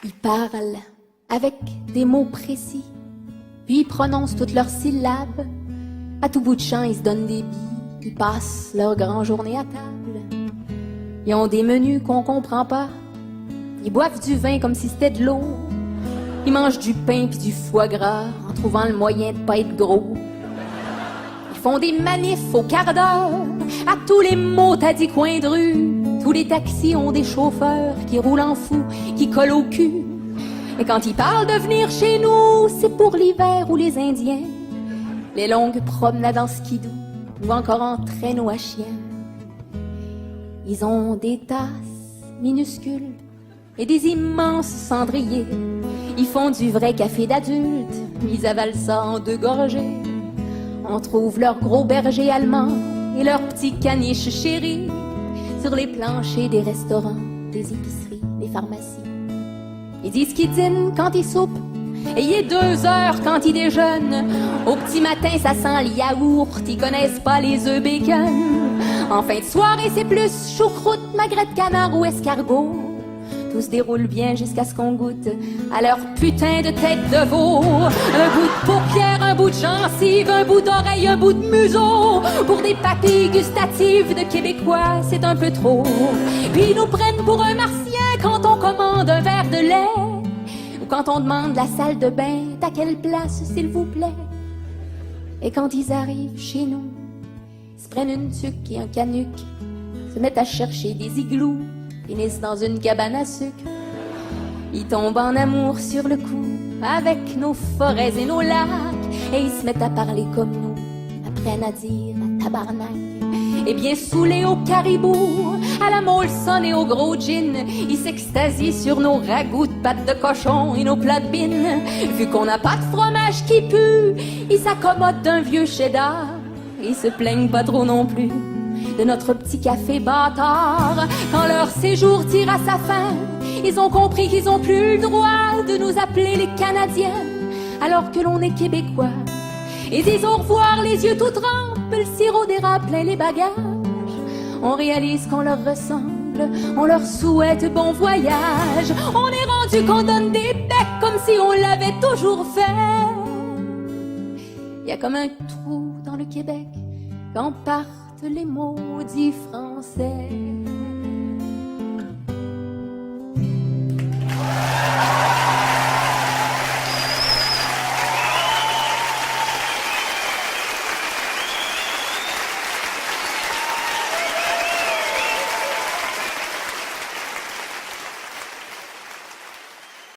Ils parlent avec des mots précis, puis ils prononcent toutes leurs syllabes. À tout bout de champ, ils se donnent des billes, ils passent leur grand journée à table. Ils ont des menus qu'on comprend pas, ils boivent du vin comme si c'était de l'eau. Ils mangent du pain puis du foie gras en trouvant le moyen de pas être gros. Ils font des manifs au quart d'heure, à tous les mots t'as dit coins de rue. Tous les taxis ont des chauffeurs qui roulent en fou, qui collent au cul. Et quand ils parlent de venir chez nous, c'est pour l'hiver ou les Indiens, les longues promenades en skidoo ou encore en traîneau à chien. Ils ont des tasses minuscules et des immenses cendriers. Ils font du vrai café d'adulte, ils avalent ça en 2 gorgées. On trouve leurs gros bergers allemands et leurs petits caniches chéris sur les planchers des restaurants, des épiceries, des pharmacies. Ils disent qu'ils dînent quand ils soupent, et il est 2 heures quand ils déjeunent. Au petit matin, ça sent le yaourt, ils connaissent pas les œufs bacon. En fin de soirée, c'est plus choucroute, magret de canard ou escargot. Tout se déroule bien jusqu'à ce qu'on goûte à leur putain de tête de veau. Un bout de paupière, un bout de gencive, un bout d'oreille, un bout de museau. Pour des papilles gustatives de Québécois, c'est un peu trop. Puis ils nous prennent pour un martien quand on commande un verre de lait. Ou quand on demande la salle de bain, à quelle place, s'il vous plaît. Et quand ils arrivent chez nous, ils se prennent une tuque et un canuc, se mettent à chercher des igloos, finissent dans une cabane à sucre. Ils tombent en amour sur le coup avec nos forêts et nos lacs, et ils se mettent à parler comme nous, apprennent à dire à tabarnak. Et bien saoulés au caribou, à la Molson et au gros gin, ils s'extasient sur nos ragoûts de pâtes de cochon et nos plats de bine. Vu qu'on n'a pas de fromage qui pue, ils s'accommodent d'un vieux cheddar. Ils se plaignent pas trop non plus de notre petit café bâtard. Quand leur séjour tire à sa fin, ils ont compris qu'ils ont plus le droit de nous appeler les Canadiens, alors que l'on est Québécois. Ils disent au revoir les yeux tout trempes, le sirop d'érable plein les bagages. On réalise qu'on leur ressemble, on leur souhaite bon voyage. On est rendu qu'on donne des becs comme si on l'avait toujours fait. Y a comme un trou dans le Québec quand partent les maudits Français.